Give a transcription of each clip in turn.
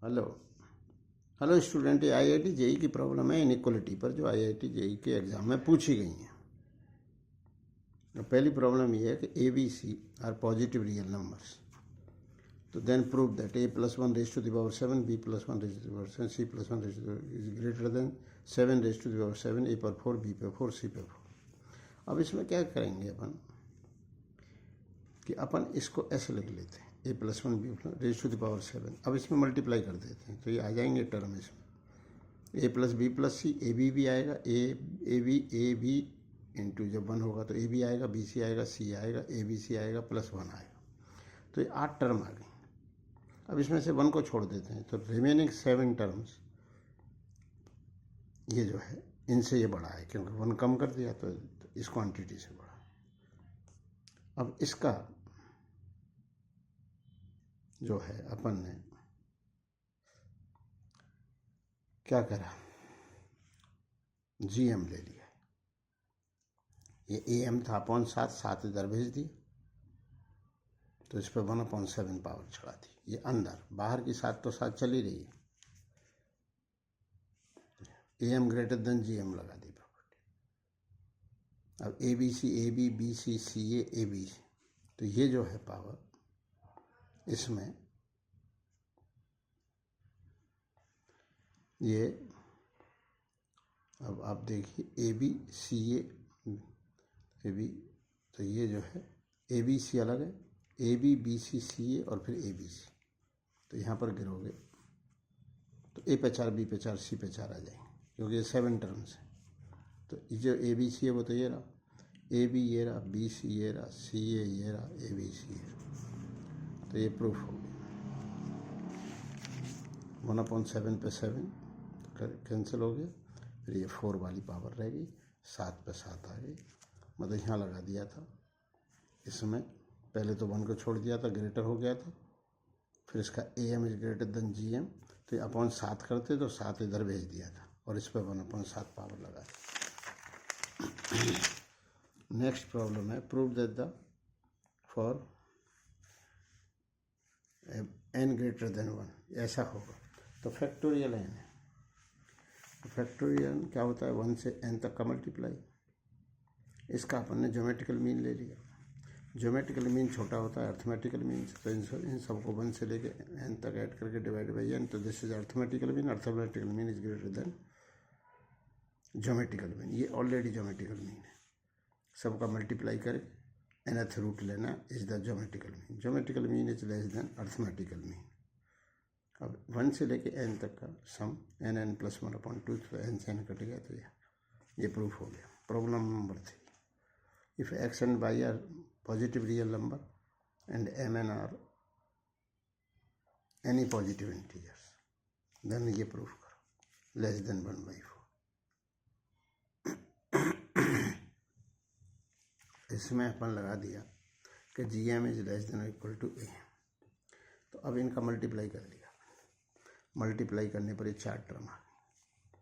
Hello hello student, ये IIT JEE की problem है इनइक्वलिटी पर, जो आईआईटी जेई के एग्ज़ाम में पूछी गई हैं। पहली प्रॉब्लम ये है कि A B C are positive real numbers, तो then prove that a + 1 raised to the power 7, b + 1 raised to the power 7, c + 1 raised to the power is greater than 7 raised to the power 7, a पर 4, b पर 4, c पर 4। अब इसमें क्या करेंगे अपन कि अपन इसको ऐसे लिख लेते हैं, a + 1 b + raised to the power 7। अब इसमें मल्टीप्लाई कर देते हैं तो ये आ जाएंगे टर्म इसमें a + b + c, A B भी आएगा, ए बी इंटू जब 1 होगा तो ए बी आएगा, बी सी आएगा, सी आएगा, ए बी सी आएगा, +1 आएगा। तो ये 8 टर्म आ गई। अब इसमें से 1 को छोड़ देते हैं तो रिमेनिंग 7 टर्म्स ये जो है इनसे ये बड़ा है, क्योंकि 1 कम कर दिया तो इस क्वांटिटी से बड़ा। अब इसका जो है अपन ने क्या करा, जी एम ले लिया। ये ए एम था अपॉन 7 इधर भेज दिया तो इस पर 1/7 पावर चढ़ा दी। ये अंदर, बाहर की 7 तो 7 चली रही है, A M greater than G M लगा दी प्रॉपर्टी। अब A B C, A B C, C A B, तो ये जो है पावर इसमें ये, अब आप देखिए ए बी सी ए बी, तो ये जो है ए बी सी अलग है, ए बी सी सी ए और फिर ए बी सी, तो यहाँ पर गिरोगे तो ए पे 4, बी पे 4, सी पे 4 आ जाएंगे, क्योंकि ये 7 टर्म्स है। तो ये जो ए बी सी है वो तो ये रहा, ए बी ये रहा, बी सी ये रहा, सी ए ये रहा, ए बी सी ये रहा। तो ये प्रूफ हो गया। 1/7 पे 7 कैंसिल हो गया, फिर ये 4 वाली पावर रह गई, 7 पे 7 आ गई। मतलब यहाँ लगा दिया था इसमें, पहले तो 1 को छोड़ दिया था, ग्रेटर हो गया था, फिर इसका A M is greater than G M, तो अपॉन 7 करते तो 7 इधर भेज दिया था और इस पर 1/7 पावर लगा दी। नेक्स्ट प्रॉब्लम है, prove that the for n greater than 1, ऐसा होगा तो फैक्टोरियल n है। फैक्टोरियल क्या होता है, 1 से n तक का मल्टीप्लाई। इसका अपन ने ज्योमेट्रिकल मीन ले लिया। ज्योमेट्रिकल मीन छोटा होता है अर्थमेटिकल मीन से, तो इन सबको 1 से लेके n तक ऐड करके डिवाइड बाई n, तो this is arithmetical mean. Arithmetical mean is greater then geometrical mean. ये ऑलरेडी ज्योमेट्रिकल मीन है, सबका मल्टीप्लाई करके nth रूट लेना is the geometrical mean. Geometrical mean is less then arithmetical mean. अब 1 से लेके n तक का सम n + 1/2, तो n से n कट गया, तो ये प्रूफ हो गया। Problem number 3, if x and y are positive real number and m n are any positive integers, then ये प्रूफ करो लेस देन 1/4। इसमें अपन लगा दिया कि G M is less than equal to A, तो अब इनका मल्टीप्लाई कर लिया। मल्टीप्लाई करने पर ये 4 टर्म आ गई,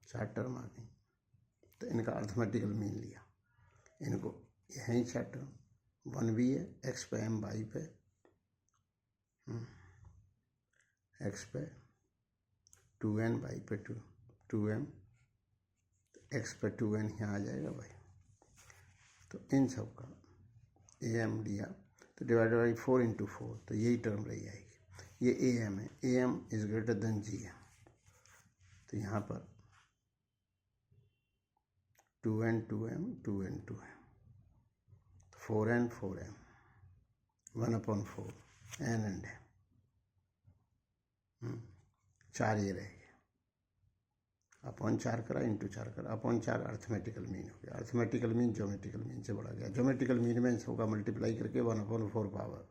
4 टर्म आ गई, तो इनका अर्थमेटिकल मीन लिया। इनको यहीं 4 टर्म, 1 भी है, एक्स पे m, वाई पे एक्स पे 2n, वाई पे 2m, एक्स पे 2n यहाँ आ जाएगा भाई। तो इन सब का ए एम लिया तो डिवाइडेड बाई 4 × 4, तो यही टर्म रही आएगी। ये ए एम है, A M is greater than G M, तो यहाँ पर 2n 2m 2n 2m, 4n 4m, 1/4 n and m, 4 ये रह गया। अपॉन 4 करा, इंटू 4 करा, अपॉन 4 अर्थमेटिकल मीन हो गया। अर्थमेटिकल मीन ज्योमेट्रिकल मीन से बढ़ा गया। ज्योमेट्रिकल मीन में इन सबका मल्टीप्लाई करके 1/4 पावर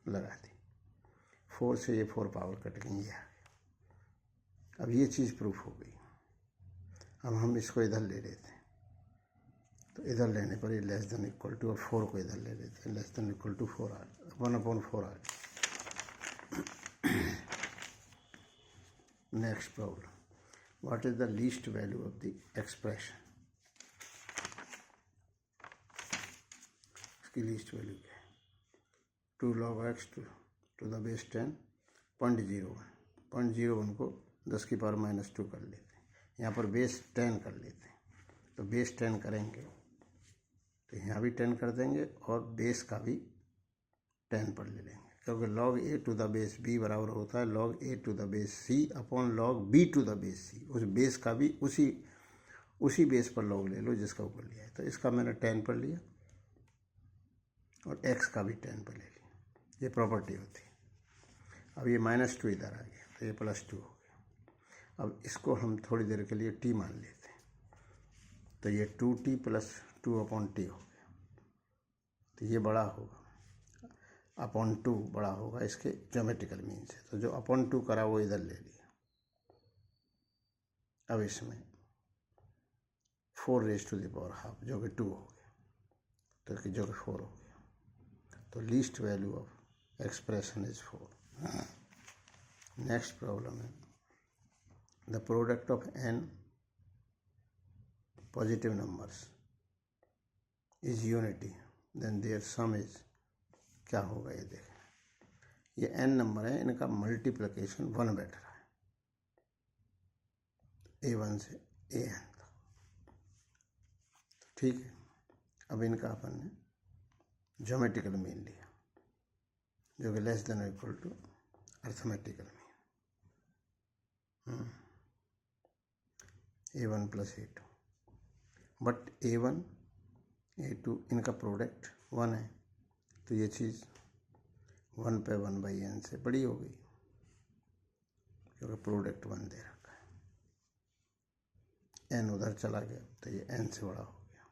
लगा दी। 4 से ये 4 पावर कट गई, ये आ गया। अब ये चीज़ प्रूफ हो गई। अब हम इसको इधर ले लेते हैं, तो इधर लेने पर ये लेस देन इक्वल टू, और 4 को इधर ले लेते हैं, लेस देन इक्वल टू 4 आ गया, 1/4 आ गया। Next problem, what is the least value of the expression? इसकी लीस्ट वैल्यू क्या है, 2 log x to the base 10 0.01, 0.01 को 10 की पावर -2 कर लेते हैं, यहाँ पर बेस 10 कर लेते हैं। तो बेस 10 करेंगे तो यहाँ भी 10 कर देंगे और बेस का भी 10 पर ले लेंगे, क्योंकि log a to the base b बराबर होता है log a to the base c upon log b to the base c। उस बेस का भी उसी बेस पर log ले लो जिसका ऊपर लिया है। तो इसका मैंने 10 पर लिया और x का भी 10 पर ले लिया, ये प्रॉपर्टी होती है। अब ये -2 इधर आ गया तो ये +2 हो गया। अब इसको हम थोड़ी देर के लिए t मान लेते हैं, तो ये 2t + 2/t हो गया। तो ये बड़ा होगा /2 बड़ा होगा इसके ज्योमेट्रिकल मीन से, तो जो /2 करा वो इधर ले लिया। अब इसमें 4⁻½ जो कि 2 हो गया, तो जो कि 4 हो गया। तो least value of expression is 4। Next problem है the product of n positive numbers is unity then their sum is, क्या होगा ये देखें। ये n नंबर है, इनका मल्टीप्लिकेशन 1 बैठ रहा है a1 से an तक, ठीक है। अब इनका अपन ने ज्योमेट्रिकल मीन लिया जो कि less than equal to arithmetical mean a1 + a2, but a1 a2 इनका प्रोडक्ट 1 है, तो ये चीज़ 1 पे 1/n से बड़ी हो गई, क्योंकि प्रोडक्ट 1 दे रखा है। n उधर चला गया तो ये n से बड़ा हो गया।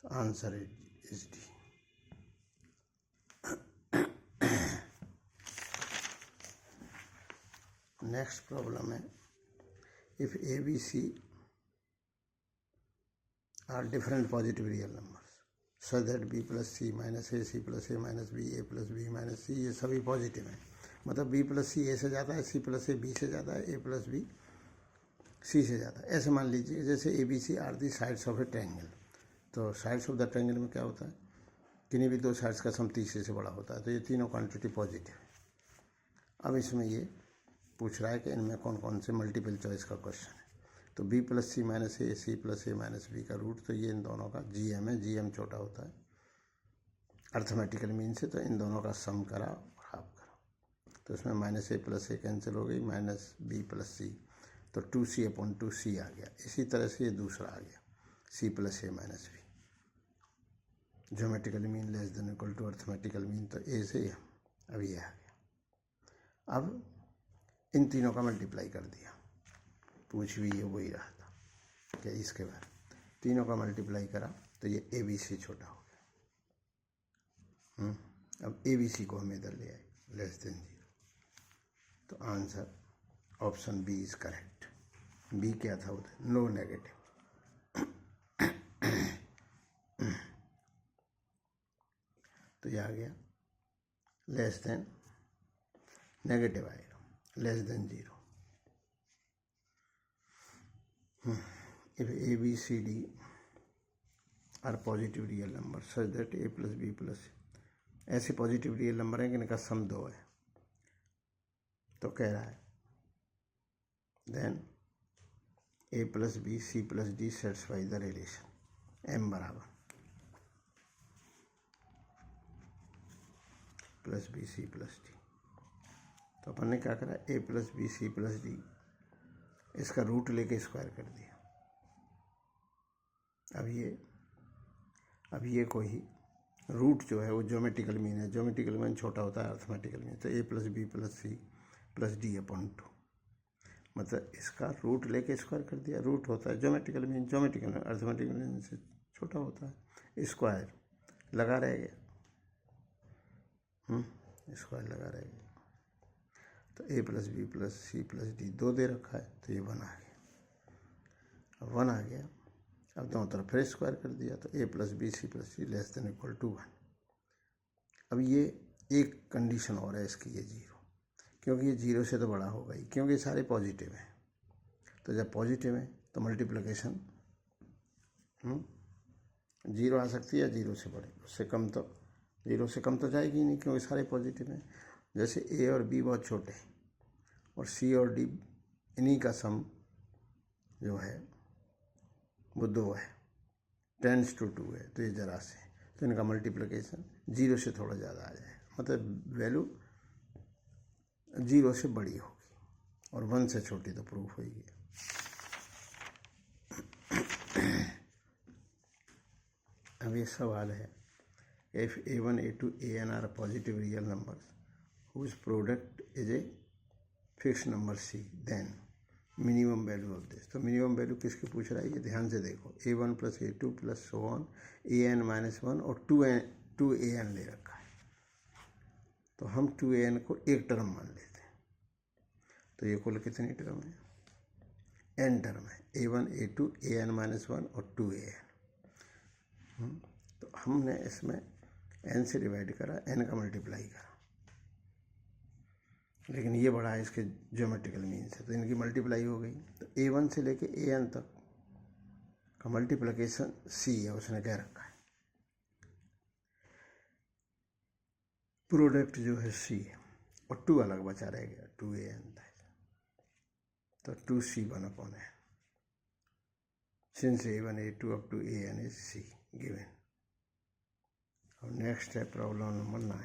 तो answer is D. Next problem है if a b c are different positive real numbers so that b + c - a c + a - b a + b - c ये सभी पॉजिटिव हैं। मतलब b + c a से ज़्यादा है, c + a b से ज़्यादा है, a + b c से ज़्यादा है। ऐसे मान लीजिए जैसे a b c are the sides of a triangle. तो साइड्स ऑफ द ट्रायंगल में क्या होता है, किन्हीं भी दो साइड्स का सम तीसरे से बड़ा होता है। तो ये तीनों क्वांटिटी पॉजिटिव है। अब इसमें ये पूछ रहा है कि इनमें कौन कौन से मल्टीपल चॉइस का क्वेश्चन है। तो b + c - a c + a - b का रूट, तो ये इन दोनों का gm है, gm छोटा होता है अर्थमेटिकल मीन से। तो इन दोनों का सम करा और हाफ करा, तो इसमें -a + a कैंसिल हो गई, -b + c, तो 2c/2c आ गया। इसी तरह से ये दूसरा आ गया c + a - b, geometrical mean less than equal to arithmetical mean, तो a से अब ये आ गया। अब इन तीनों का मल्टीप्लाई कर दिया, पूछ भी ये वही रहा था कि इसके बाद तीनों का मल्टीप्लाई करा तो ये ए बी सी छोटा हो गया। अब ए बी सी को हम इधर ले आए लेस देन 0, तो answer option B is correct. B क्या था उधर, नो नेगेटिव। तो ये आ गया लेस देन, नेगेटिव आएगा less than 0। If a b c d are positive real numbers such that a + b + ऐसे पॉजिटिव रियल नंबर हैं कि इनका सम 2 है, तो कह रहा है then a + b c + d satisfy the relation m बराबर +b c + d। तो अपन ने क्या करा, a + b c + d इसका रूट लेके स्क्वायर कर दिया। अब ये कोई रूट जो है वो ज्योमेट्रिकल मीन है, ज्योमेट्रिकल मीन छोटा होता है अर्थमेटिकल मीन। तो a + b + c + d/2, मतलब इसका रूट लेके स्क्वायर कर दिया। रूट होता है geometrical mean, geometrical mean arithmetical mean से छोटा होता है। स्क्वायर लगा रहेगा, स्क्वायर लगा रहेगा। तो a + b + c + d 2 दे रखा है, तो ये 1 आ गया। अब 1 आ गया, अब दोनों तरफ फिर स्क्वायर कर दिया, तो a + b c + d less than equal to 1। अब ये एक कंडीशन और है इसकी, ये 0, क्योंकि ये 0 से तो बड़ा होगा ही, क्योंकि ये सारे पॉजिटिव हैं। तो जब पॉजिटिव है तो मल्टीप्लिकेशन 0 आ सकती है, 0 से बड़े, उससे कम तो 0 से कम तो जाएगी ही नहीं, क्योंकि सारे पॉजिटिव हैं। जैसे a और b बहुत छोटे हैं और सी और डी इन्हीं का सम जो है वो 2 है, 10:2 है, तो ये जरा से, तो इनका मल्टीप्लिकेशन 0 से थोड़ा ज़्यादा आ जाए, मतलब वैल्यू 0 से बड़ी होगी और 1 से छोटी तो प्रूफ होगी। अब ये सवाल है, if a1 a2 an are positive real numbers whose product is a fixed number c, then minimum value of this. तो मिनिमम वैल्यू किसकी पूछ रहा है, ये ध्यान से देखो, a1 + a2 + so on an - 1 और 2an ले रखा है, तो हम 2an को एक टर्म मान लेते हैं। तो ये कुल कितनी टर्म है, n टर्म है, a1 a2 an - 1 और 2an। तो हमने इसमें n से डिवाइड करा, n का मल्टीप्लाई करा, लेकिन ये बड़ा है इसके ज्योमेट्रिकल मीन से, तो इनकी मल्टीप्लाई हो गई। तो a1 से लेके an तक का मल्टीप्लिकेशन c है, उसने कह रखा है। प्रोडक्ट जो है c है और 2 अलग बचा रह गया, 2an था, तो 2c बना कौन है, since a1 a2 up to an is c given. और नेक्स्ट है प्रॉब्लम नंबर 9।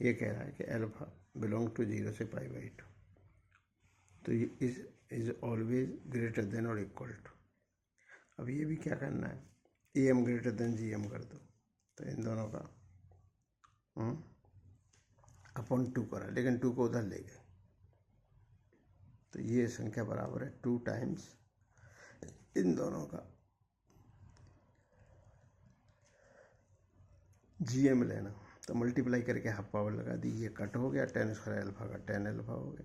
ये कह रहा है कि अल्फा बिलोंग टू 0 से π/2, तो ये इज ऑलवेज ग्रेटर देन और इक्वल टू। अब ये भी क्या करना है, am ग्रेटर देन gm कर दो, तो इन दोनों का अपॉन 2 करा, लेकिन 2 को उधर ले गए, तो ये संख्या बराबर है 2 टाइम्स इन दोनों का gm लेना, तो मल्टीप्लाई करके हाफ पावर लगा दी, ये कट हो गया, 10² अल्फा का 10 अल्फा हो गया,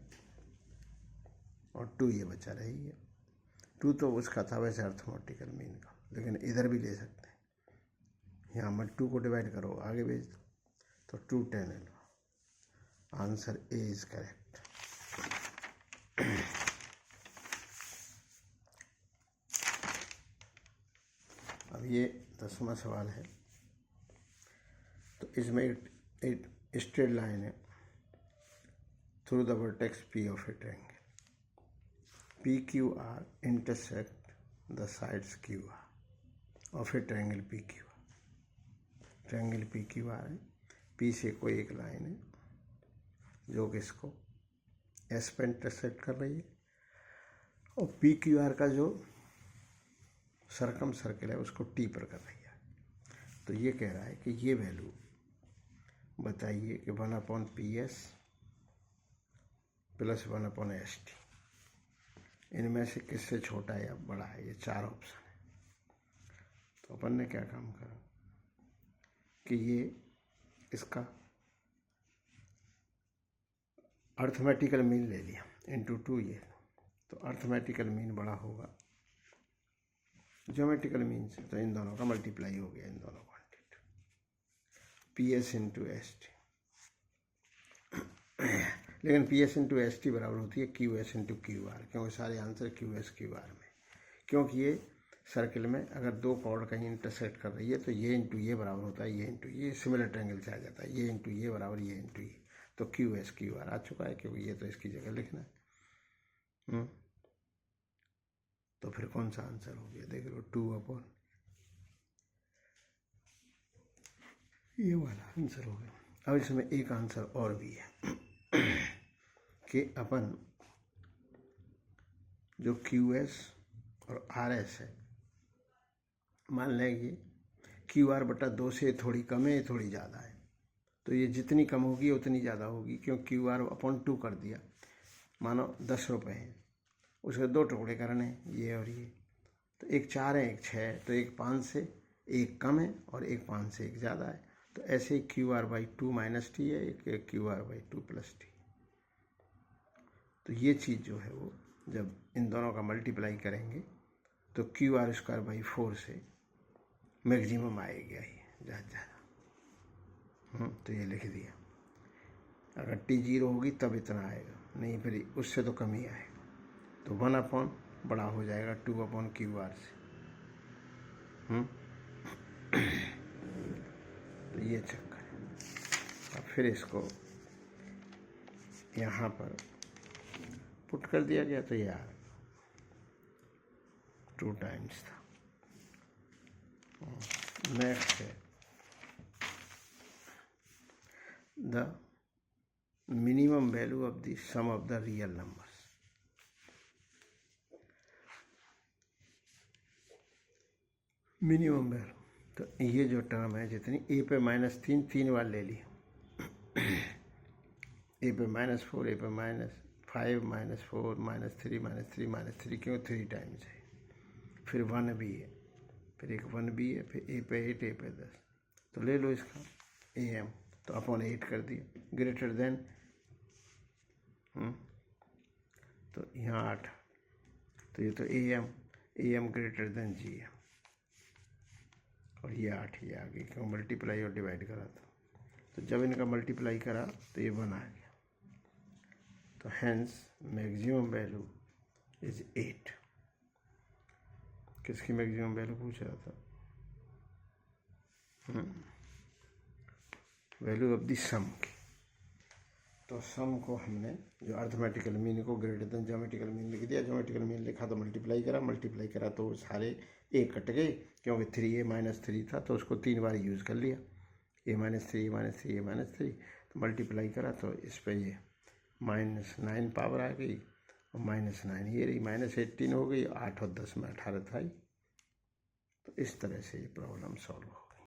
और 2 ये बचा रही है। 2 तो उसका था वैसे अर्थमेटिकल मीन का, लेकिन इधर भी ले सकते हैं, यहाँ मत 2 को डिवाइड करो, आगे भेज दो, तो 2 10 alpha. Answer A is correct. अब ये 10वां सवाल है, तो इसमें एक स्ट्रेट लाइन है through the vertex P of a triangle, PQR intersect the sides QR of a triangle PQR। Triangle PQR है, P से कोई एक लाइन है जो कि इसको S पर इंटरसेक्ट कर रही है, और PQR का जो सरकम सर्कल है उसको T पर कर रही है। तो ये कह रहा है कि ये वैल्यू बताइए कि 1/PS + 1/ST इनमें से किससे छोटा या बड़ा है, ये 4 ऑप्शन है। तो अपन ने क्या काम करा कि ये इसका अर्थमेटिकल मीन ले लिया इंटू 2, ये तो अर्थमेटिकल मीन बड़ा होगा ज्योमेट्रिकल मीन से, तो इन दोनों का मल्टीप्लाई हो गया, इन दोनों क्वांटिटी PS इंटू ST। लेकिन PS इंटू ST बराबर होती है QS इंटू QR, क्योंकि सारे आंसर QS QR में, क्योंकि ये सर्किल में अगर 2 कॉर्ड कहीं इंटरसेक्ट कर रही है तो ये इंटू ये बराबर होता है ये इंटू ये, सिमिलर ट्रायंगल से आ जाता है, ये इंटू ये बराबर ये इंटू ये, तो QS QR आ चुका है, क्योंकि ये तो इसकी जगह लिखना है। तो फिर कौन सा आंसर हो गया, देख लो, 2/, ये वाला आंसर हो गया। अब इसमें एक आंसर और भी है कि अपन जो QS और RS है, मान लेंगे QR/2 से थोड़ी कम है, थोड़ी ज़्यादा है, तो ये जितनी कम होगी उतनी ज़्यादा होगी, क्योंकि QR/2 कर दिया, मानो 10 रुपये हैं, उसके 2 टुकड़े करने, ये और ये, तो एक 4 है एक 6 है, तो एक 5 से एक कम है और एक 5 से एक ज़्यादा है, तो ऐसे ही QR/2 - T है, एक QR/2 + T। तो ये चीज़ जो है वो जब इन दोनों का मल्टीप्लाई करेंगे तो QR²/4 से मैक्सिमम आएगा ही ज़्यादा। तो ये लिख दिया, अगर T 0 होगी तब इतना आएगा, नहीं फिर उससे तो कम ही आएगा, तो 1/ बड़ा हो जाएगा 2/QR से। तो ये चक्कर है। अब फिर इसको यहाँ पर पुट कर दिया गया तो ये 2 टाइम्स था। नेक्स्ट है the minimum value of the sum of the real numbers. Minimum value तो ये जो टर्म है जितनी ए पे -3 3 बार ले ली, ए पे -4, ए पे -5, -4, -3, -3, -3 क्यों 3 टाइम्स है। फिर 1 भी है, फिर एक 1 भी है, फिर ए पे 8, ए पे 10। तो ले लो इसका AM तो अपॉन 8 कर दिया, ग्रेटर देन तो यहाँ 8, तो ये तो AM ग्रेटर देन GM, और ये 8 ये आ गई क्यों मल्टीप्लाई और डिवाइड करा था। तो जब इनका मल्टीप्लाई करा तो ये 1 आ गया। तो हैंस मैक्सिमम वैल्यू इज 8। किसकी मैक्सिमम वैल्यू पूछ रहा था? वैल्यू ऑफ द सम की। तो सम को हमने जो अर्थमेटिकल मीन को ग्रेटर देन ज्योमेट्रिकल मीन लिख दिया। ज्योमेट्रिकल मीन लिखा तो मल्टीप्लाई करा तो सारे ए कट गए क्योंकि 3a -3 था तो उसको 3 बार यूज़ कर लिया। a -3 तो मल्टीप्लाई करा तो इस पर ये -9 पावर आ गई और -9 ये रही, -18 हो गई। 8 और 10 में 18 था ही। तो इस तरह से ये प्रॉब्लम सॉल्व हो।